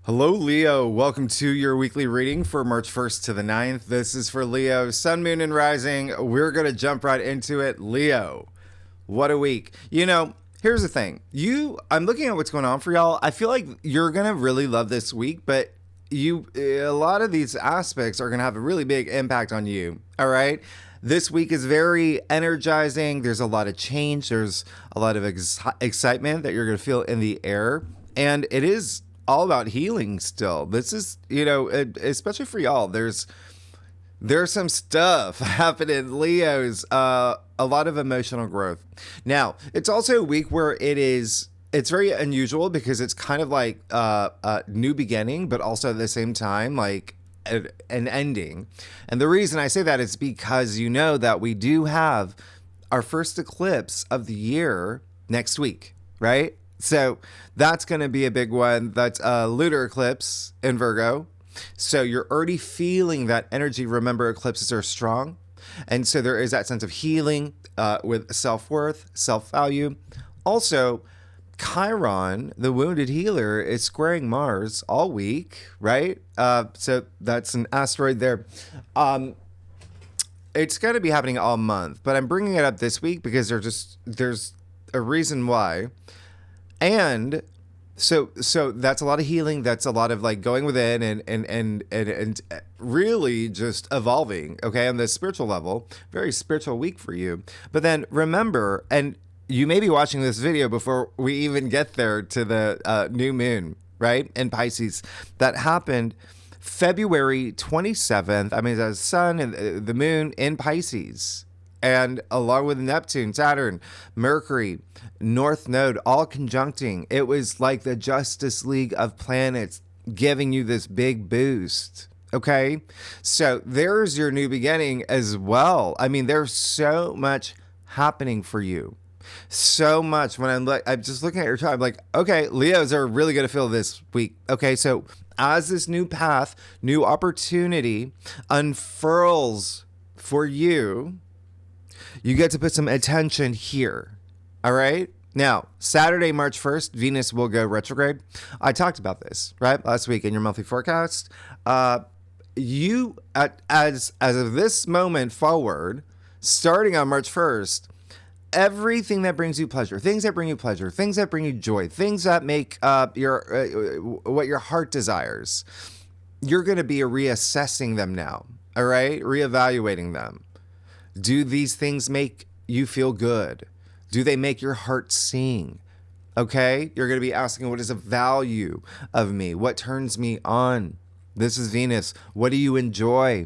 Hello, Leo. Welcome to your weekly reading for March 1st to the 9th. This is for Leo, Sun, Moon, and Rising. We're going to jump right into it. Leo, what a week. Here's the thing. I'm looking at what's going on for y'all. I feel like you're going to really love this week, but a lot of these aspects are going to have a really big impact on you. All right. This week is very energizing. There's a lot of change. There's a lot of excitement that you're going to feel in the air. And it is all about healing still. This is, especially for y'all, there's some stuff happening, Leos, a lot of emotional growth. Now, it's also a week where it's very unusual because it's kind of like a new beginning, but also at the same time, like an ending. And the reason I say that is because you know that we do have our first eclipse of the year next week, right? So that's going to be a big one. That's a lunar eclipse in Virgo. So you're already feeling that energy. Remember, eclipses are strong. And so there is that sense of healing with self-worth, self-value. Also, Chiron, the wounded healer, is squaring Mars all week, right? So that's an asteroid there. It's going to be happening all month, but I'm bringing it up this week because there's a reason why. And so that's a lot of healing. That's a lot of like going within and really just evolving. Okay. On the spiritual level, very spiritual week for you. But then remember, and you may be watching this video before we even get there to the new moon, right? In Pisces that happened February 27th. I mean, the sun and the moon in Pisces. And along with Neptune, Saturn, Mercury, North Node, all conjuncting. It was like the Justice League of planets giving you this big boost. Okay? So there's your new beginning as well. I mean, there's so much happening for you. So much. When I'm just looking at your chart, I'm like, okay, Leos are really going to feel this week. Okay, so as this new path, new opportunity unfurls for you, you get to put some attention here. All right. Now, Saturday, March 1st, Venus will go retrograde. I talked about this, right? Last week in your monthly forecast. As of this moment forward, starting on March 1st, everything that brings you pleasure, things that bring you pleasure, things that bring you joy, things that make what your heart desires, you're going to be reassessing them now. All right. Reevaluating them. Do these things make you feel good? Do they make your heart sing? Okay? You're going to be asking, what is the value of me? What turns me on? This is Venus. What do you enjoy?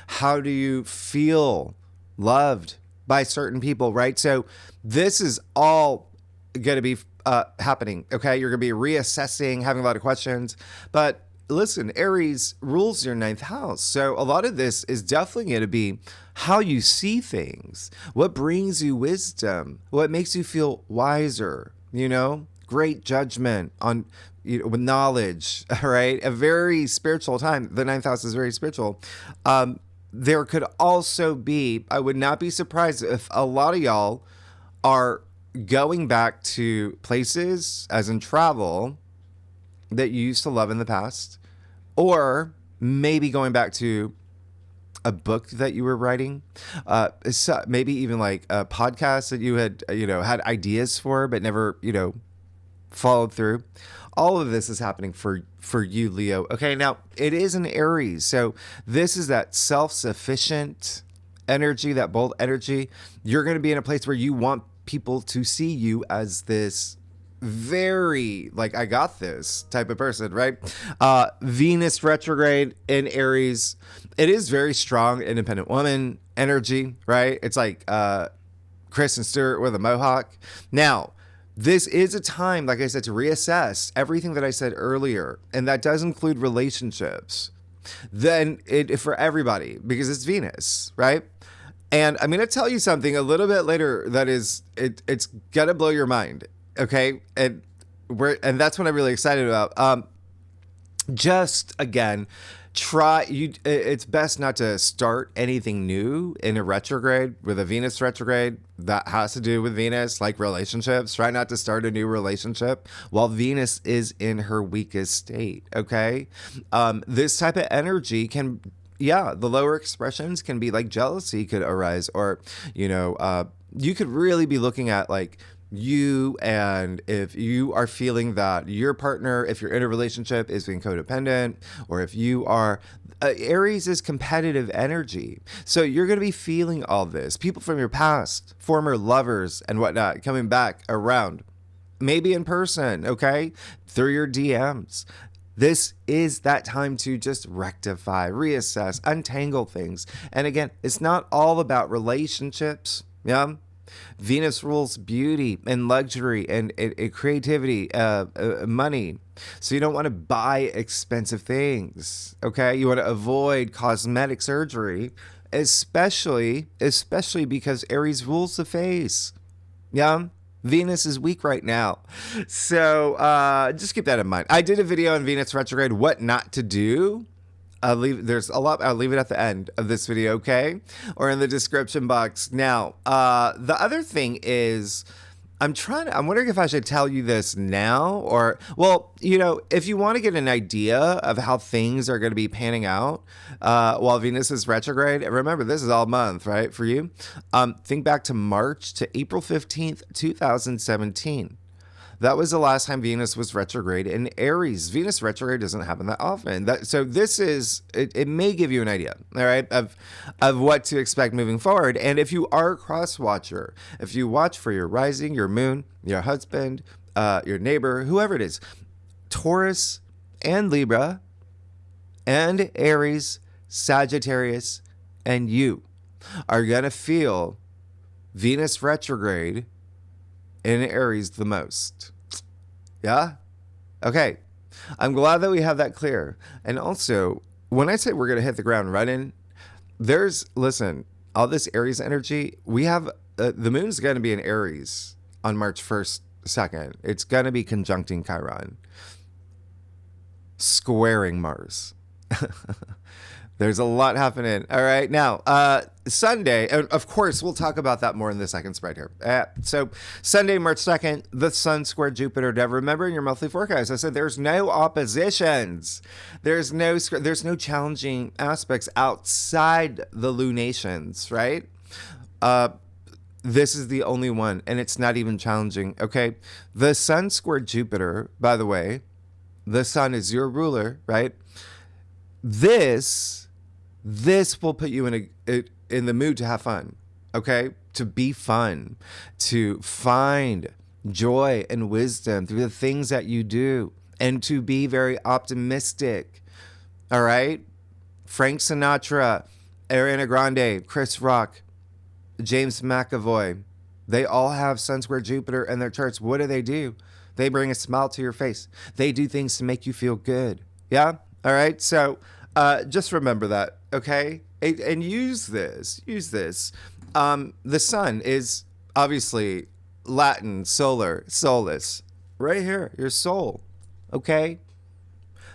How do you feel loved by certain people, right? So this is all going to be happening, okay? You're going to be reassessing, having a lot of questions. But listen, Aries rules your 9th house. So a lot of this is definitely going to be how you see things, what brings you wisdom, what makes you feel wiser, great judgment on, with knowledge, all right? A very spiritual time. The 9th house is very spiritual. There could also be, I would not be surprised if a lot of y'all are going back to places, as in travel, that you used to love in the past, or maybe going back to a book that you were writing, maybe even like a podcast that you had, had ideas for, but never, followed through. All of this is happening for you, Leo. Okay, now it is an Aries. So this is that self-sufficient energy, that bold energy. You're going to be in a place where you want people to see you as this very like I got this type of person, right? Venus retrograde in Aries. It is very strong, independent woman energy, right? It's like Kristen Stewart with a mohawk. Now, this is a time, like I said, to reassess everything that I said earlier, and that does include relationships. Then for everybody, because it's Venus, right? And I'm going to tell you something a little bit later that it's gonna blow your mind. Okay, and that's what I'm really excited about. Just again, It's best not to start anything new in a retrograde with a Venus retrograde that has to do with Venus, like relationships. Try not to start a new relationship while Venus is in her weakest state. Okay. This type of energy can, yeah, the lower expressions can be like jealousy could arise, or, you could really be looking at like, you, and if you are feeling that your partner, if you're in a relationship, is being codependent, or if you are, Aries is competitive energy. So you're going to be feeling all this. People from your past, former lovers and whatnot, coming back around, maybe in person, okay, through your DMs. This is that time to just rectify, reassess, untangle things. And again, it's not all about relationships. Yeah. Venus rules beauty and luxury and creativity, money. So you don't want to buy expensive things, okay? You want to avoid cosmetic surgery, especially because Aries rules the face. Yeah? Venus is weak right now. So just keep that in mind. I did a video on Venus retrograde, what not to do. There's a lot. I'll leave it at the end of this video, okay? Or in the description box. Now, the other thing is, I'm wondering if I should tell you this now, or, well, if you want to get an idea of how things are going to be panning out while Venus is retrograde, remember, this is all month, right, for you? Think back to March to April 15th, 2017. That was the last time Venus was retrograde in Aries. Venus retrograde doesn't happen that often. So this is, it may give you an idea, all right, of what to expect moving forward. And if you are a cross watcher, if you watch for your rising, your moon, your husband, your neighbor, whoever it is, Taurus and Libra and Aries, Sagittarius, and you are going to feel Venus retrograde in Aries the most. Yeah? Okay. I'm glad that we have that clear. And also, when I say we're going to hit the ground running, listen, all this Aries energy, we have, the moon's going to be in Aries on March 1st, 2nd. It's going to be conjuncting Chiron, squaring Mars. There's a lot happening. All right. Now, Sunday, of course, we'll talk about that more in the second spread here. So Sunday, March 2nd, the sun squared Jupiter. Now, remember in your monthly forecast, I said there's no oppositions. There's no challenging aspects outside the lunations, right? This is the only one, and it's not even challenging. Okay. The sun squared Jupiter, by the way, the sun is your ruler, right? This will put you in the mood to have fun, okay? To be fun, to find joy and wisdom through the things that you do, and to be very optimistic, all right? Frank Sinatra, Ariana Grande, Chris Rock, James McAvoy, they all have Sun square Jupiter in their charts. What do? They bring a smile to your face. They do things to make you feel good, yeah? All right, so just remember that, okay? And use this. The sun is obviously Latin, solar, solus, right here, your soul, okay?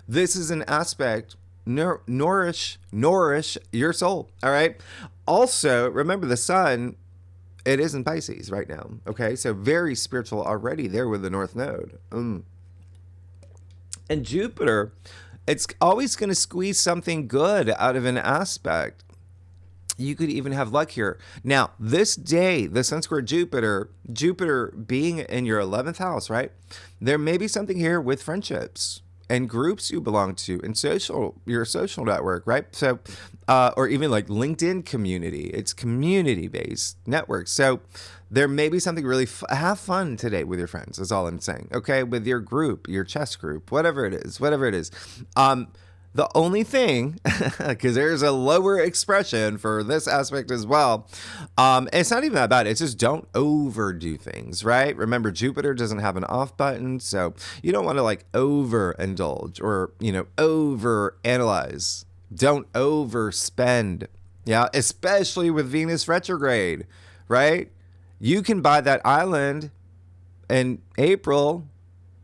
This is an aspect, nourish your soul, all right? Also, remember the sun, it is in Pisces right now, okay? So very spiritual already there with the North Node. And Jupiter, it's always going to squeeze something good out of an aspect. You could even have luck here. Now, this day, the sun square Jupiter being in your 11th house, right? There may be something here with friendships and groups you belong to and your social network, right? So, or even like LinkedIn community. It's community-based network. So there may be something really, have fun today with your friends is all I'm saying, okay? With your group, your chess group, whatever it is. The only thing, because there's a lower expression for this aspect as well, it's not even that bad. It's just don't overdo things, right? Remember, Jupiter doesn't have an off button, so you don't want to like overindulge or, overanalyze. Don't overspend, yeah? Especially with Venus retrograde, right? You can buy that island in April.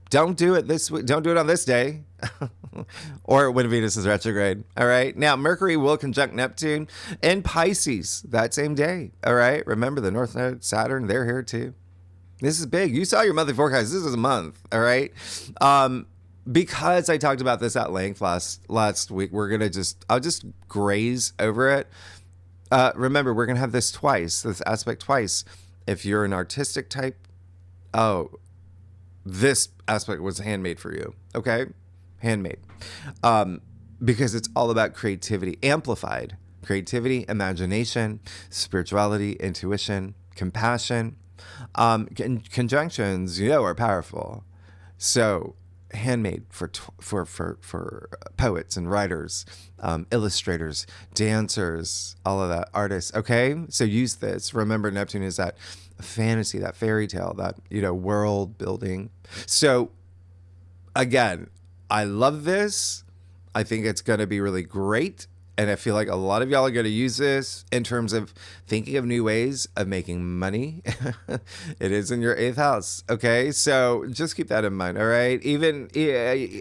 Don't do it this week. Don't do it on this day. or when Venus is retrograde. All right. Now, Mercury will conjunct Neptune in Pisces that same day. All right. Remember the North Node, Saturn, they're here too. This is big. You saw your monthly forecast. This is a month. All right. Because I talked about this at length last week, I'll just graze over it. Remember, we're going to have this aspect twice. If you're an artistic type, this aspect was handmade for you. Okay. Handmade. Because it's all about creativity, amplified creativity, imagination, spirituality, intuition, compassion. Conjunctions, are powerful. So, handmade for poets and writers, illustrators, dancers, all of that, artists. Okay, so use this. Remember, Neptune is that fantasy, that fairy tale, that world building. So, again, I love this. I think it's going to be really great. And I feel like a lot of y'all are going to use this in terms of thinking of new ways of making money. It is in your 8th house. Okay. So just keep that in mind. All right.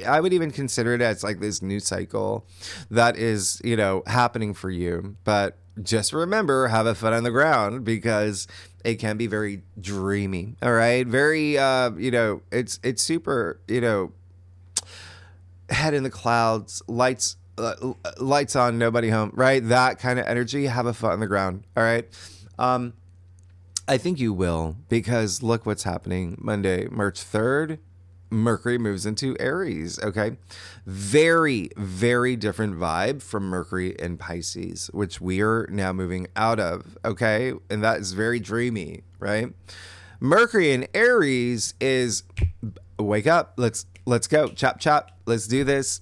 I would even consider it as like this new cycle that is, happening for you. But just remember, have a foot on the ground because it can be very dreamy. All right. Very, it's super, head in the clouds, lights on, nobody home, right? That kind of energy. Have a foot on the ground. All right. I think you will, because look what's happening Monday, March 3rd. Mercury moves into Aries. Okay. Very, very different vibe from Mercury in Pisces, which we are now moving out of. Okay. And that is very dreamy, right? Mercury in Aries is wake up. Let's go. Chop, chop. Let's do this.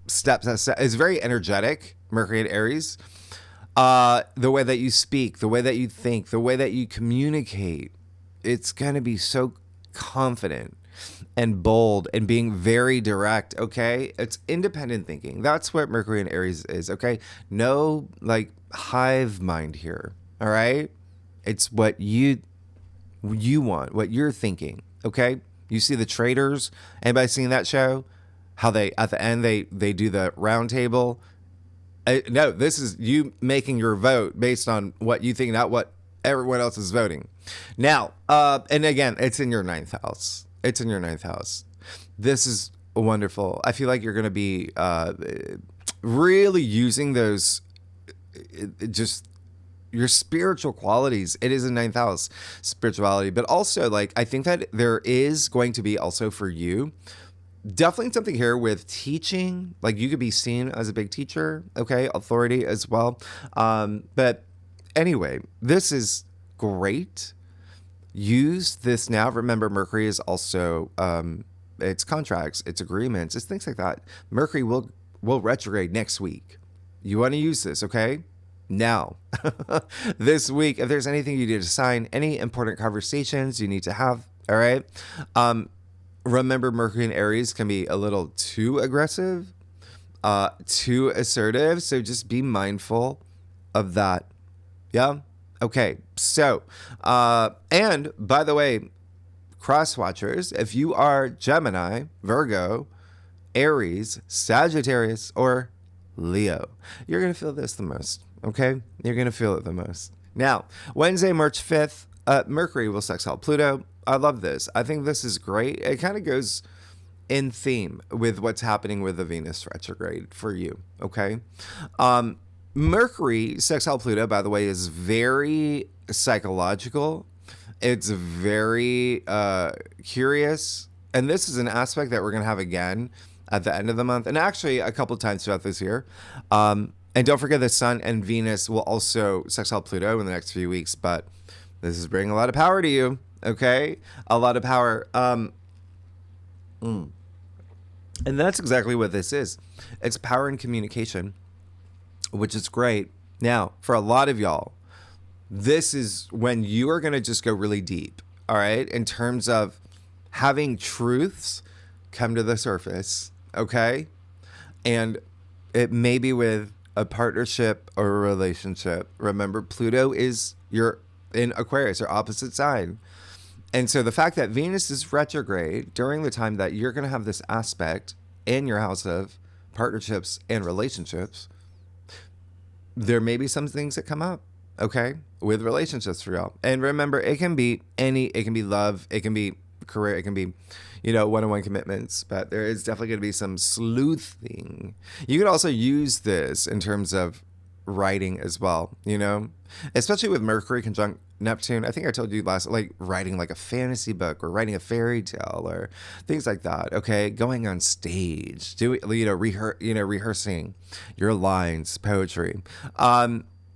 Steps. It's very energetic, Mercury and Aries. The way that you speak, the way that you think, the way that you communicate, it's going to be so confident and bold and being very direct. Okay. It's independent thinking. That's what Mercury and Aries is. Okay. No like hive mind here. All right. It's what you want, what you're thinking. Okay. You see the Traders. Anybody seen that show? How they, at the end, they do the round table. No, this is you making your vote based on what you think, not what everyone else is voting. Now, and again, it's in your 9th house. It's in your 9th house. This is wonderful. I feel like you're going to be really using those, just your spiritual qualities. It is in 9th house, spirituality. But also, like, I think that there is going to be also for you, definitely something here with teaching. Like you could be seen as a big teacher, okay, authority as well. But anyway, this is great. Use this now. Remember, Mercury is also it's contracts, it's agreements, it's things like that. Mercury will retrograde next week. You want to use this, okay? Now, this week, if there's anything you need to sign, any important conversations you need to have, all right? Remember, Mercury in Aries can be a little too aggressive, too assertive. So just be mindful of that. Yeah. Okay. So, and by the way, cross watchers, if you are Gemini, Virgo, Aries, Sagittarius, or Leo, you're going to feel this the most. Okay. You're going to feel it the most. Now, Wednesday, March 5th, Mercury will sextile Pluto. I love this. I think this is great. It kind of goes in theme with what's happening with the Venus retrograde for you. Okay. Mercury sextile Pluto, by the way, is very psychological. It's very curious. And this is an aspect that we're going to have again at the end of the month. And actually a couple of times throughout this year. And don't forget the Sun and Venus will also sextile Pluto in the next few weeks. But this is bringing a lot of power to you. Okay, a lot of power. And that's exactly what this is. It's power and communication, which is great. Now, for a lot of y'all, this is when you are going to just go really deep. All right, in terms of having truths come to the surface. Okay, and it may be with a partnership or a relationship. Remember, Pluto is in Aquarius, your opposite sign. And so the fact that Venus is retrograde during the time that you're going to have this aspect and your house of partnerships and relationships, there may be some things that come up, okay, with relationships for y'all. And remember, it can be love, it can be career, it can be, one-on-one commitments, but there is definitely going to be some sleuthing. You could also use this in terms of writing as well, especially with Mercury conjunct Neptune. I think I told you last, like writing like a fantasy book or writing a fairy tale or things like that. Okay, going on stage, rehearsing your lines, poetry.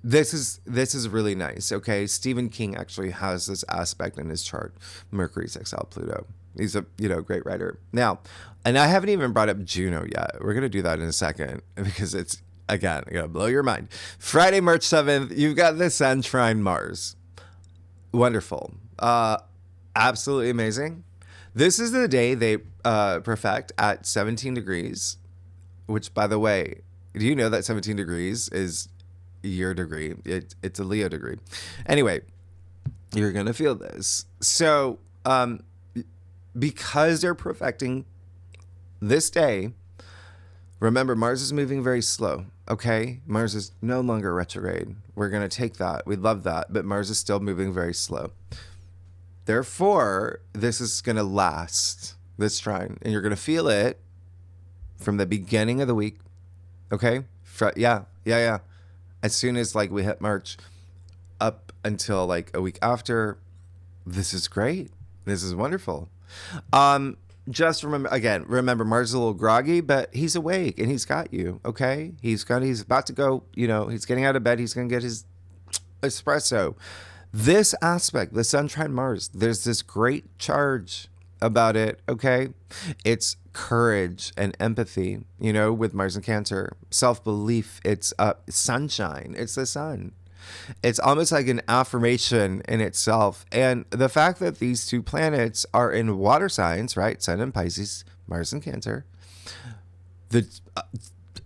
This is really nice. Okay, Stephen King actually has this aspect in his chart, Mercury sextile Pluto. He's a great writer. Now, and I haven't even brought up Juno yet. We're gonna do that in a second because it's gonna blow your mind. Friday, March 7th, you've got the Sun trine Mars. Wonderful. Absolutely amazing. This is the day they perfect at 17 degrees, which, by the way, do you know that 17 degrees is your degree? It's a Leo degree. Anyway, you're going to feel this. So because they're perfecting this day, remember, Mars is moving very slow, okay? Mars is no longer retrograde. We're going to take that. We love that. But Mars is still moving very slow. Therefore, this is going to last, this trine. And you're going to feel it from the beginning of the week, okay? Yeah. As soon as, we hit March up until, a week after, this is great. This is wonderful. Just remember, Mars is a little groggy, but he's awake and he's got you, okay? He's about to go, he's getting out of bed. He's going to get his espresso. This aspect, the Sun trine Mars, there's this great charge about it, okay? It's courage and empathy, with Mars and Cancer. Self-belief, it's sunshine. It's the sun. It's almost like an affirmation in itself. And the fact that these two planets are in water signs, right? Sun in Pisces, Mars in Cancer.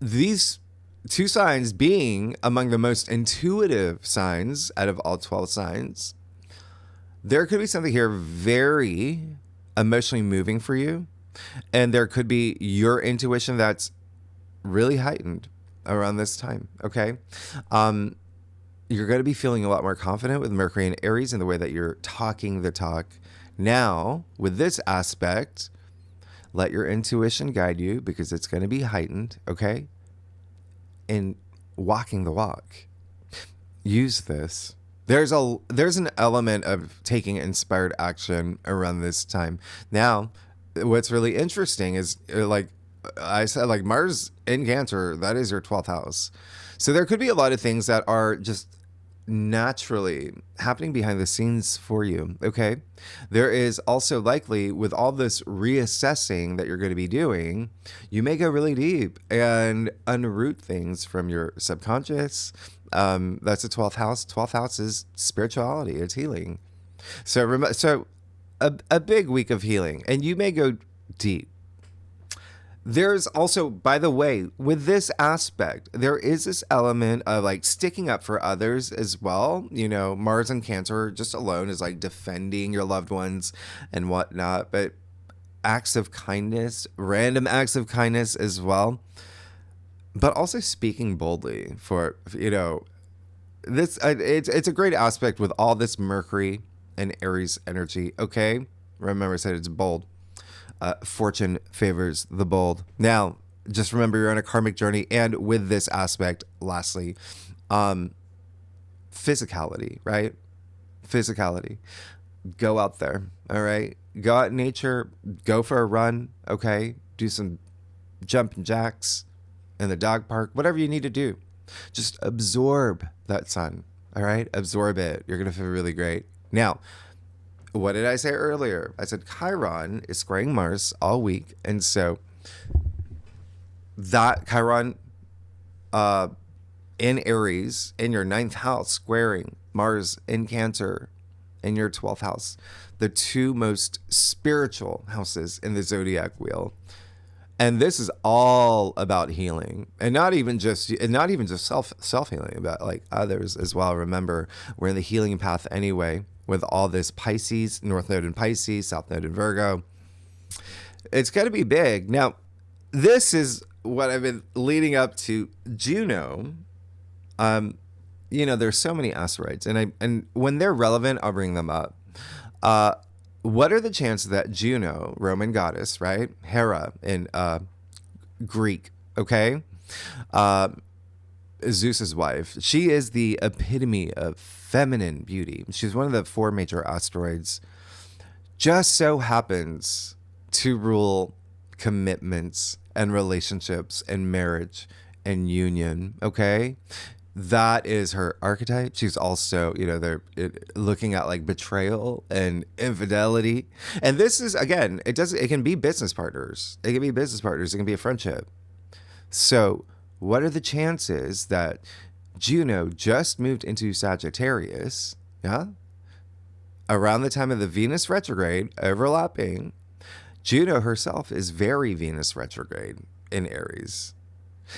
These two signs being among the most intuitive signs out of all 12 signs, there could be something here very emotionally moving for you. And there could be your intuition that's really heightened around this time, okay? You're going to be feeling a lot more confident with Mercury and Aries in the way that you're talking the talk. Now, with this aspect, let your intuition guide you because it's going to be heightened, okay? And walking the walk. Use this. There's an element of taking inspired action around this time. Now, what's really interesting is, like I said, Mars in Cancer, that is your 12th house. So there could be a lot of things that are just naturally happening behind the scenes for you, okay? There is also likely, with all this reassessing that you're going to be doing, you may go really deep and unroot things from your subconscious. That's the 12th house. 12th house is spirituality. It's healing. So a big week of healing, and you may go deep. There's also, by the way, with this aspect, there is this element of sticking up for others as well. Mars and Cancer just alone is defending your loved ones and whatnot, but acts of kindness, random acts of kindness as well, but also speaking boldly for, this, it's a great aspect with all this Mercury and Aries energy. Okay. Remember I said it's bold. Fortune favors the bold. Now, just remember you're on a karmic journey. And with this aspect, lastly, physicality, right? Physicality. Go out there, all right? Go out in nature. Go for a run, okay? Do some jumping jacks in the dog park. Whatever you need to do. Just absorb that sun, all right? Absorb it. You're going to feel really great. Now, what did I say earlier? I said Chiron is squaring Mars all week. And so that Chiron in Aries in your 9th house squaring Mars in Cancer in your 12th house, the two most spiritual houses in the zodiac wheel. And this is all about healing, and not even just self healing, about others as well. Remember, we're in the healing path anyway. With all this Pisces, North Node in Pisces, South Node in Virgo. It's going to be big. Now, this is what I've been leading up to. Juno, there's so many asteroids, and when they're relevant, I'll bring them up. Uh, what are the chances that Juno, Roman goddess, right? Hera in Greek, okay? Uh, Zeus's wife. She is the epitome of feminine beauty. She's one of the four major asteroids. Just so happens to rule commitments and relationships and marriage and union. Okay. That is her archetype. She's also, they're looking at like betrayal and infidelity. And this is, again, it can be business partners. It can be business partners. It can be a friendship. So, what are the chances that Juno just moved into Sagittarius, yeah, around the time of the Venus retrograde, overlapping? Juno herself is very Venus retrograde in Aries.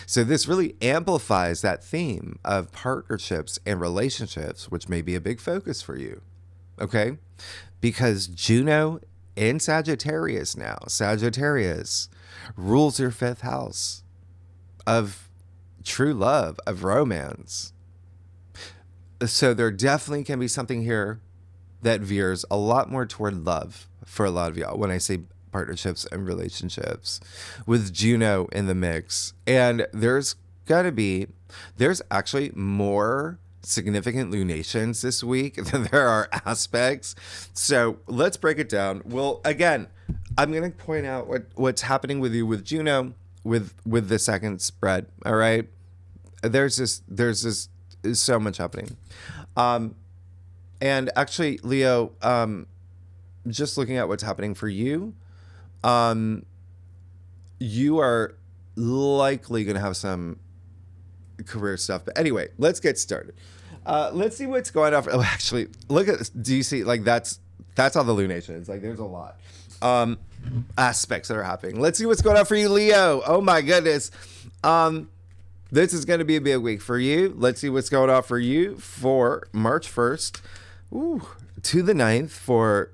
So this really amplifies that theme of partnerships and relationships, which may be a big focus for you, okay? Because Juno in Sagittarius now, Sagittarius rules your fifth house of true love, of romance. So there definitely can be something here that veers a lot more toward love for a lot of y'all when I say partnerships and relationships with Juno in the mix. And there's actually more significant lunations this week than there are aspects. So let's break it down. Well, again, I'm going to point out what's happening with you with Juno with the second spread. All right. There's so much happening. And actually, Leo, just looking at what's happening for you, you are likely going to have some career stuff. But anyway, let's get started. Let's see what's going on. Oh, actually, look at this. Do you see, like, that's all the lunations. Like, there's a lot aspects that are happening. Let's see what's going on for you, Leo. Oh my goodness. This is going to be a big week for you. Let's see what's going on for you for March 1st to the 9th for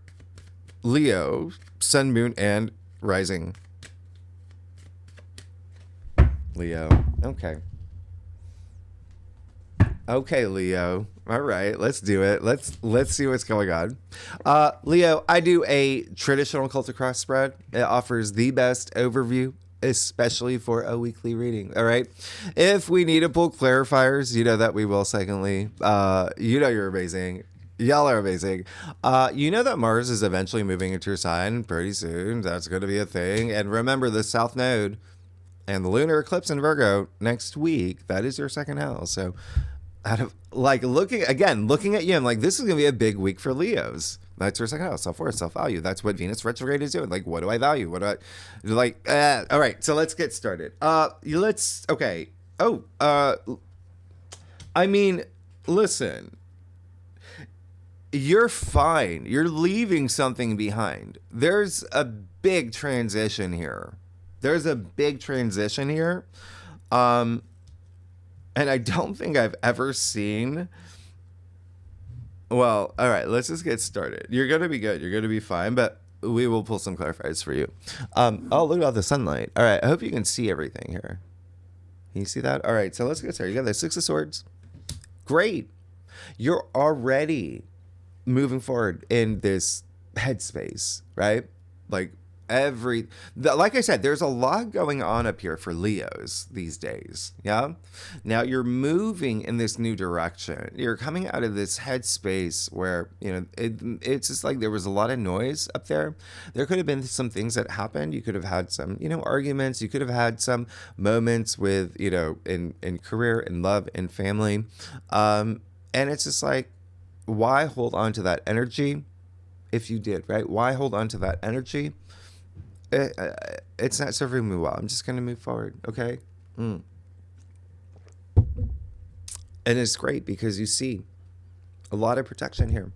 Leo, Sun, Moon, and Rising. Leo. Okay, Leo. All right, let's do it. Let's see what's going on. Leo, I do a traditional Cult Across spread. It offers the best overview, especially for a weekly reading. All right. If we need to pull clarifiers, you know that we will. Secondly, you're amazing. Y'all are amazing. You know that Mars is eventually moving into your sign pretty soon. That's going to be a thing. And remember, the South Node and the lunar eclipse in Virgo next week, that is your second house. So out of looking at you, I'm like, this is going to be a big week for Leos. That's your second house, self-worth, self-value. That's what Venus retrograde is doing. Like, what do I value? What do I like? All right, so let's get started. Okay. Listen, you're fine. You're leaving something behind. There's a big transition here. And I don't think I've ever seen. Well, all right, let's just get started. You're going to be good. You're going to be fine, but we will pull some clarifiers for you. Look at the sunlight. All right, I hope you can see everything here. Can you see that? All right, so let's get started. You got the Six of Swords. Great. You're already moving forward in this headspace, right? Like like I said, there's a lot going on up here for Leos these days. Yeah. Now you're moving in this new direction. You're coming out of this headspace where, it's just like there was a lot of noise up there. There could have been some things that happened. You could have had some, arguments. You could have had some moments with, in career, in love, in family. And it's just like, why hold on to that energy if you did, right? Why hold on to that energy? It's not serving me well. I'm just going to move forward, okay? And it's great because you see a lot of protection here.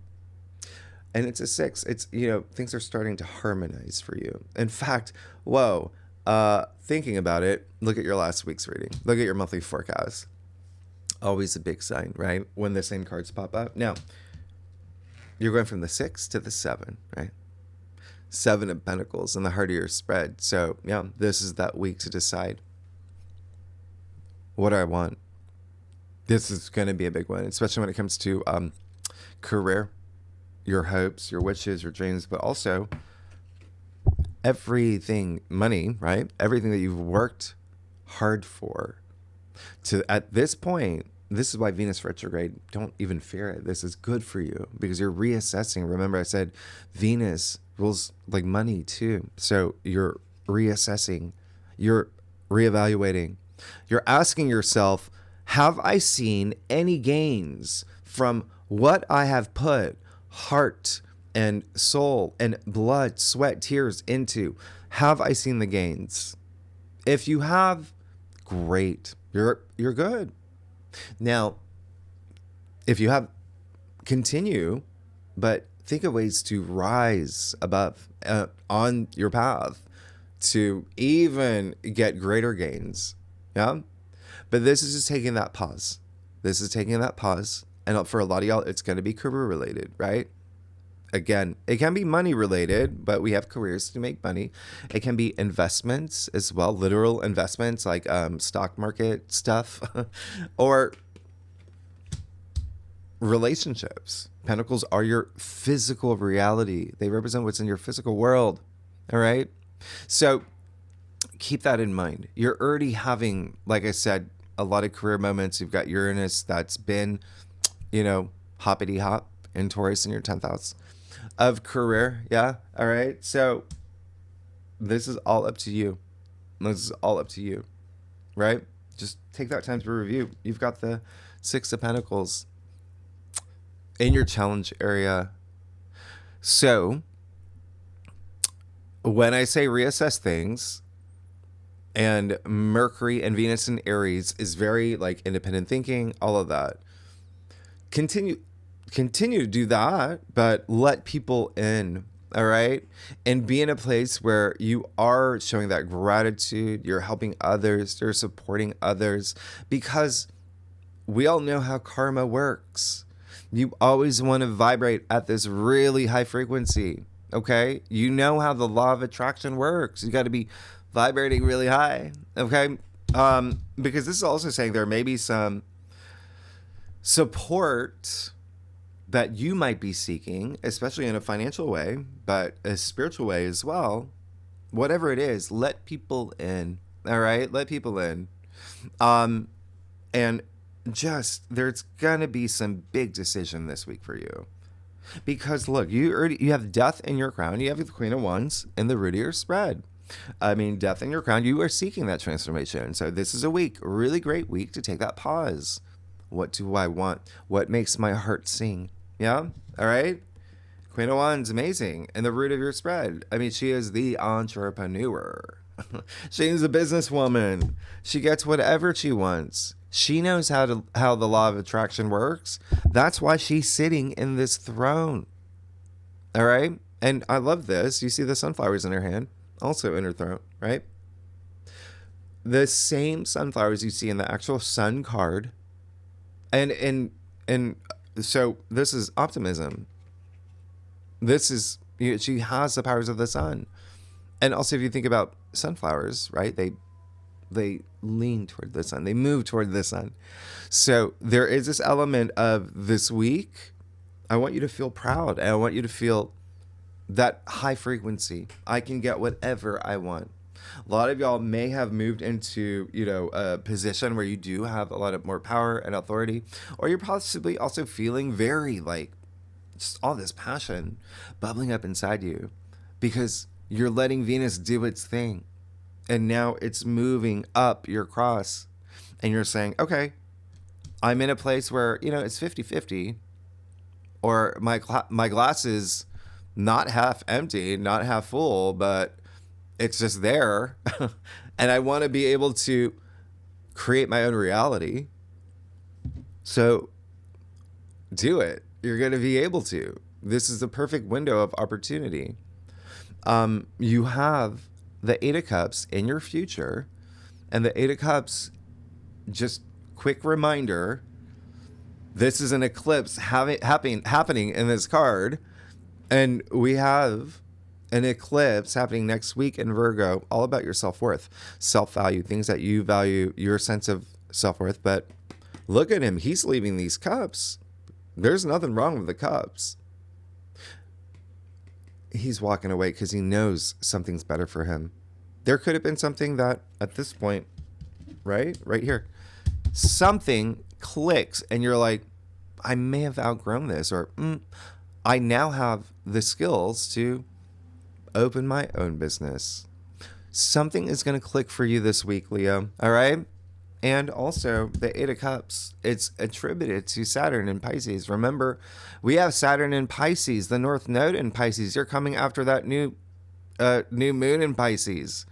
And it's a 6. It's, things are starting to harmonize for you. In fact, thinking about it, look at your last week's reading. Look at your monthly forecast. Always a big sign, right? When the same cards pop up. Now, you're going from the 6 to the 7, right? Seven of Pentacles in the heart of your spread. So yeah, this is that week to decide, what do I want? This is going to be a big one, especially when it comes to career, your hopes, your wishes, your dreams, but also everything, money, right? Everything that you've worked hard for. To at this point, this is why Venus retrograde, don't even fear it. This is good for you because you're reassessing. Remember I said Venus rules like money too. So you're reassessing, you're reevaluating. You're asking yourself, have I seen any gains from what I have put heart and soul and blood, sweat, tears into? Have I seen the gains? If you have, great. You're good. Now, if you have, continue, but think of ways to rise above on your path to even get greater gains. Yeah. But this is just taking that pause. This is taking that pause. And for a lot of y'all, it's going to be career related, right? Again, it can be money related, but we have careers to make money. It can be investments as well, literal investments like stock market stuff or relationships. Pentacles are your physical reality. They represent what's in your physical world. All right. So keep that in mind. You're already having, like I said, a lot of career moments. You've got Uranus that's been, hoppity hop in Taurus in your 10th house of career. Yeah. All right. So this is all up to you. This is all up to you. Right. Just take that time to review. You've got the Six of Pentacles in your challenge area. So when I say reassess things, and Mercury and Venus in Aries is very like independent thinking, all of that. Continue to do that, but let people in, all right? And be in a place where you are showing that gratitude, you're helping others, you're supporting others, because we all know how karma works. You always want to vibrate at this really high frequency, okay? You know how the law of attraction works. You got to be vibrating really high, okay? Because this is also saying there may be some support that you might be seeking, especially in a financial way, but a spiritual way as well. Whatever it is, let people in, all right? Let people in. And just, there's gonna be some big decision this week for you. Because look, you have death in your crown, you have the Queen of Wands in the root of your spread. I mean, death in your crown, you are seeking that transformation. So this is a week, a really great week to take that pause. What do I want? What makes my heart sing? Yeah? All right? Queen of Wands, amazing. And the root of your spread. I mean, she is the entrepreneur. She's a businesswoman. She gets whatever she wants. She knows how the law of attraction works. That's why she's sitting in this throne. All right? And I love this. You see the sunflowers in her hand. Also in her throat, right? The same sunflowers you see in the actual sun card. And so this is optimism. This is, she has the powers of the sun. And also if you think about sunflowers, right? They lean toward the sun. They move toward the sun. So there is this element of this week. I want you to feel proud. And I want you to feel that high frequency. I can get whatever I want. A lot of y'all may have moved into, a position where you do have a lot of more power and authority, or you're possibly also feeling very like just all this passion bubbling up inside you because you're letting Venus do its thing. And now it's moving up your cross and you're saying, okay, I'm in a place where, it's 50-50, or my glass is not half empty, not half full, but it's just there. And I want to be able to create my own reality. So do it. You're going to be able to. This is the perfect window of opportunity. You have the Eight of Cups in your future. And the Eight of Cups, just quick reminder, this is an eclipse happening in this card. And we have an eclipse happening next week in Virgo, all about your self-worth, self-value, things that you value, your sense of self-worth. But look at him. He's leaving these cups. There's nothing wrong with the cups. He's walking away because he knows something's better for him. There could have been something that at this point, right here, something clicks and you're like, I may have outgrown this, or I now have the skills to open my own business. Something is going to click for you this week, Leo. All right. And also the Eight of Cups, it's attributed to Saturn in Pisces. Remember, we have Saturn in Pisces, the North Node in Pisces. You're coming after that new moon in Pisces.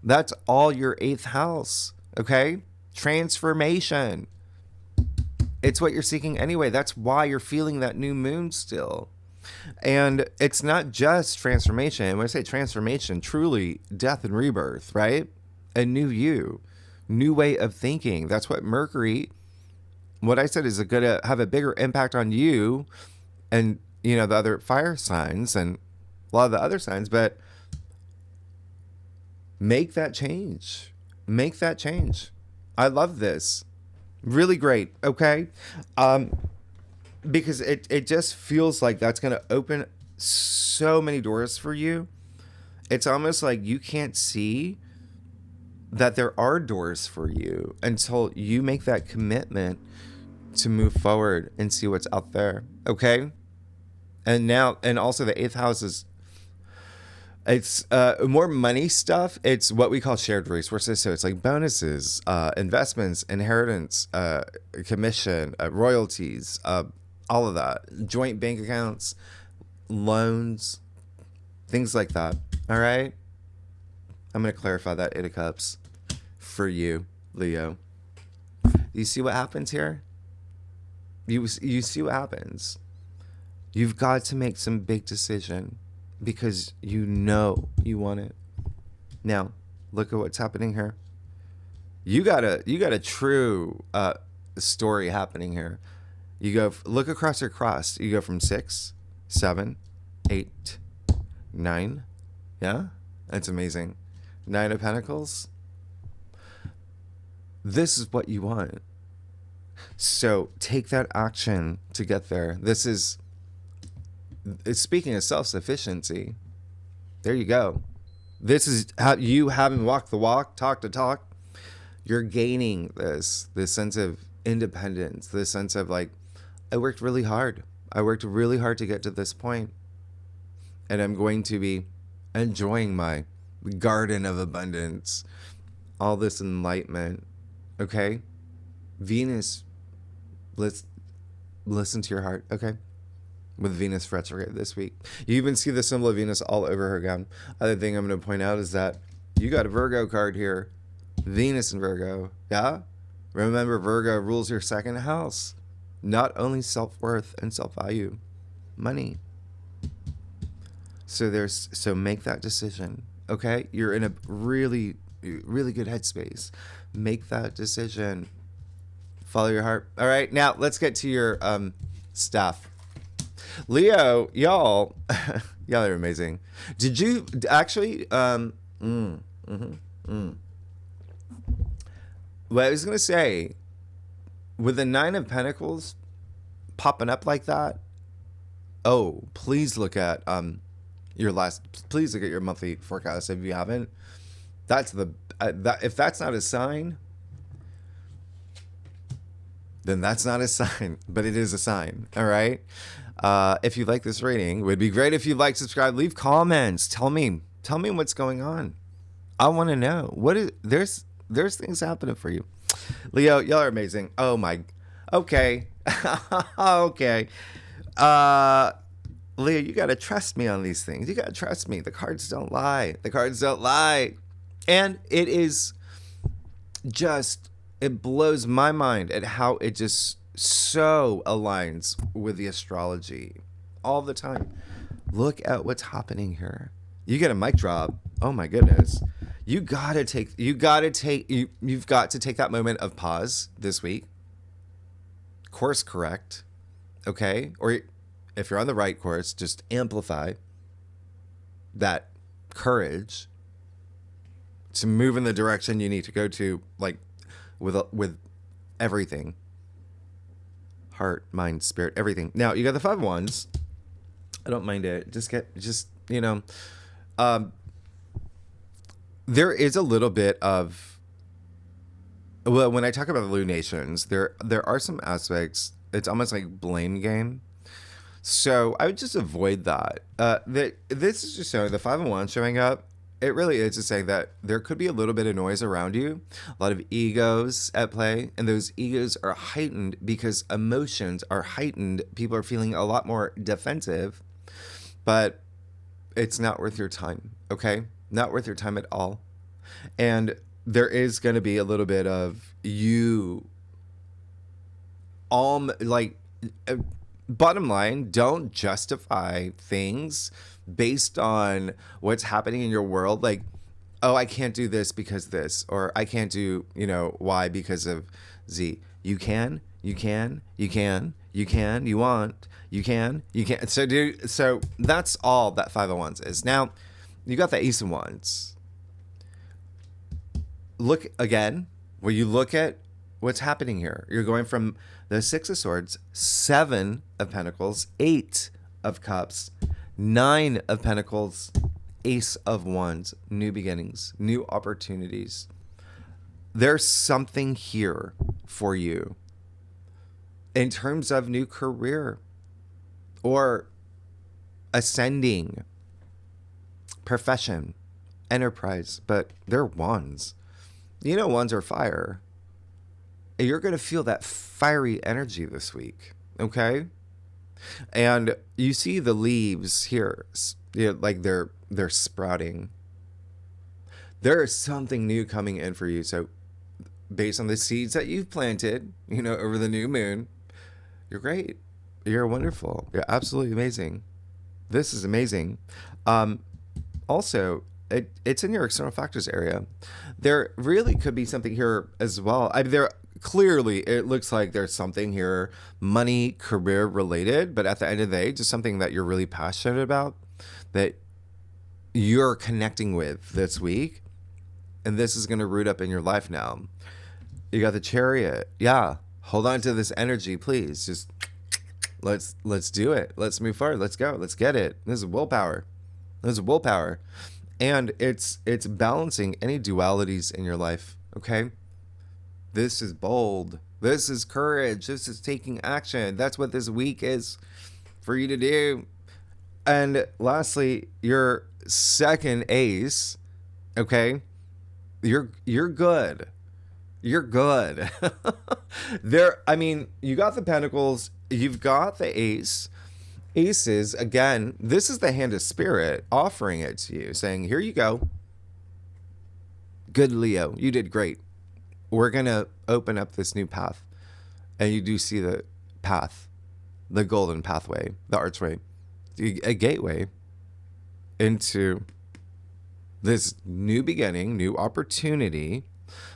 That's all your 8th house. Okay. Transformation. It's what you're seeking anyway. That's why you're feeling that new moon still. And it's not just transformation. When I say transformation, truly death and rebirth, right? A new you, new way of thinking. That's what Mercury, what I said, is going to have a bigger impact on you and, the other fire signs and a lot of the other signs. But make that change. Make that change. I love this. Really great. Okay. Because it just feels like that's going to open so many doors for you. It's almost like you can't see that there are doors for you until you make that commitment to move forward and see what's out there. Okay. And also the 8th house is, it's more money stuff. It's what we call shared resources. So it's like bonuses, investments, inheritance, commission, royalties, all of that. Joint bank accounts, loans, things like that. All right? I'm going to clarify that 8 of Cups for you, Leo. You see what happens here? You see what happens. You've got to make some big decision. Because you know you want it. Now, look at what's happening here. You got a true story happening here. You go look across your cross. You go from 6, 7, 8, 9. Yeah, that's amazing. 9 of Pentacles. This is what you want. So take that action to get there. It's speaking of self-sufficiency. There you go. This is how you haven't walked the walk, talk the talk. You're gaining this sense of independence, this sense of like, I worked really hard. I worked really hard to get to this point. And I'm going to be enjoying my garden of abundance. All this enlightenment. Okay? Venus, let's listen to your heart. Okay? With Venus retrograde this week. You even see the symbol of Venus all over her gown. Other thing I'm going to point out is that you got a Virgo card here. Venus in Virgo. Yeah? Remember, Virgo rules your 2nd house. Not only self-worth and self-value. Money. So make that decision. Okay? You're in a really, really good headspace. Make that decision. Follow your heart. All right. Now, let's get to your stuff. Leo, y'all are amazing. Did you actually, what I was going to say, with the 9 of Pentacles popping up like that, please look at please look at your monthly forecast if you haven't. That's if that's not a sign, then that's not a sign, but it is a sign. All right. If you like this reading, it would be great if you like, subscribe, leave comments. Tell me what's going on. I want to know there's things happening for you. Leo, y'all are amazing. Oh my. Okay. Okay. Leo, you got to trust me on these things. You got to trust me. The cards don't lie. And it is just, it blows my mind at how it just so aligns with the astrology all the time. Look at what's happening here. You get a mic drop. Oh my goodness. You've got to take that moment of pause this week. Course correct. Okay? Or if you're on the right course, just amplify. that courage to move in the direction you need to go to, like with everything, heart, mind, spirit, everything. Now you got the 5 of Wands. I don't mind it. There is a little bit of, well, when I talk about the lunations, there are some aspects. It's almost like blame game. So I would just avoid that. This is just showing the 5 of Wands showing up. It really is just saying that there could be a little bit of noise around you, a lot of egos at play, and those egos are heightened because emotions are heightened. People are feeling a lot more defensive, but it's not worth your time, okay? Not worth your time at all. And there is going to be a little bit of you, bottom line, don't justify things based on what's happening in your world. Like, oh, I can't do this because this, or I can't do, Y because of Z. You can, you want, you can. So that's all that 5 of Wands is. Now, you got the Ace of Wands. Look again, when you look at what's happening here, you're going from the 6 of Swords, 7 of Pentacles, 8 of Cups, 9 of Pentacles, Ace of Wands, new beginnings, new opportunities. There's something here for you in terms of new career or ascending profession, enterprise, but they're wands. Wands are fire. You're going to feel that fiery energy this week, okay? And you see the leaves here, like they're sprouting. There is something new coming in for you. So based on the seeds that you've planted, over the new moon, you're great. You're wonderful. You're absolutely amazing. This is amazing. Also, it's in your external factors area. There really could be something here as well. Clearly, it looks like there's something here, money, career related, but at the end of the day, just something that you're really passionate about, that you're connecting with this week, and this is going to root up in your life now. You got the Chariot. Yeah, hold on to this energy, please. Just let's do it. Let's move forward. Let's go. Let's get it. This is willpower. And it's balancing any dualities in your life, okay? This is bold. This is courage. This is taking action. That's what this week is for you to do. And lastly, your second ace, okay? You're good. You're good. You got the Pentacles, you've got the Ace. Aces, again, this is the hand of spirit offering it to you, saying, here you go. Good, Leo. You did great. We're going to open up this new path. And you do see the path, the golden pathway, the archway, a gateway into this new beginning, new opportunity.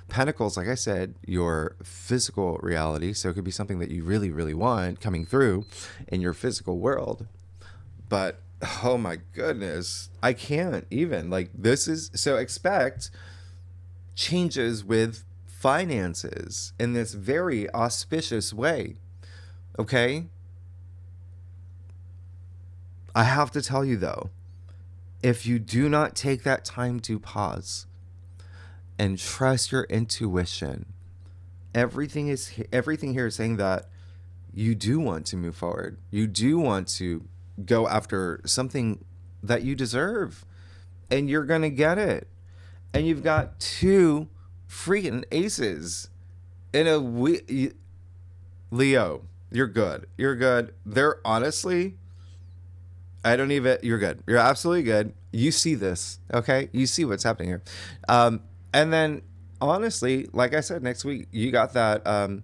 Pentacles, like I said, your physical reality. So it could be something that you really, really want coming through in your physical world. But, oh my goodness, I can't even. This is, so expect changes with finances in this very auspicious way. Okay? I have to tell you, though, if you do not take that time to pause and trust your intuition, everything here is saying that you do want to move forward. You do want to go after something that you deserve, and you're going to get it. And you've got 2 freaking aces in a Leo. You're good. They're honestly, you're good. You're absolutely good. You see this, okay? You see what's happening here. And then, honestly, like I said, next week, you got that.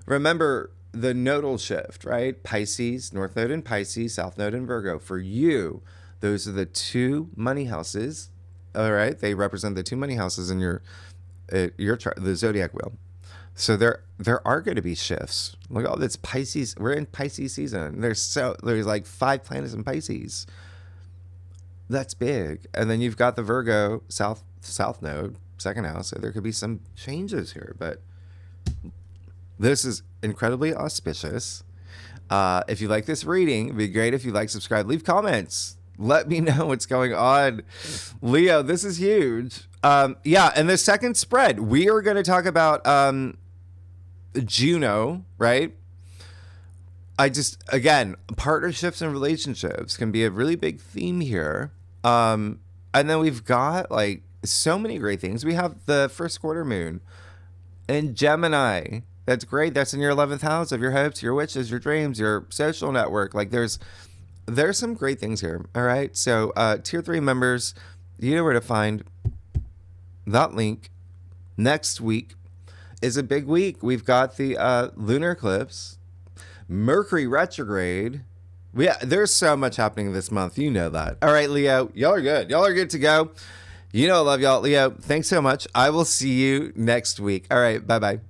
Remember the nodal shift, right? Pisces, North Node in Pisces, South Node in Virgo. For you, those are the 2 money houses, all right? They represent the 2 money houses in your chart, the zodiac wheel. So there are going to be shifts. Look at all this Pisces. We're in Pisces season. There's like 5 planets in Pisces. That's big. And then you've got the Virgo south node, second house. So there could be some changes here, but this is incredibly auspicious. If you like this reading, it'd be great if you like, subscribe, leave comments. Let me know what's going on. Leo, this is huge. Yeah, and the second spread, we are going to talk about Juno, right? Again, partnerships and relationships can be a really big theme here. And then we've got like so many great things. We have the first quarter moon in Gemini. That's great. That's in your 11th house of your hopes, your wishes, your dreams, your social network. Like there's some great things here. All right. So tier 3 members, you know where to find that link. Next week is a big week. We've got the lunar eclipse, Mercury retrograde. There's so much happening this month. You know that. All right, Leo, y'all are good. Y'all are good to go. You know I love y'all. Leo, thanks so much. I will see you next week. All right. Bye-bye.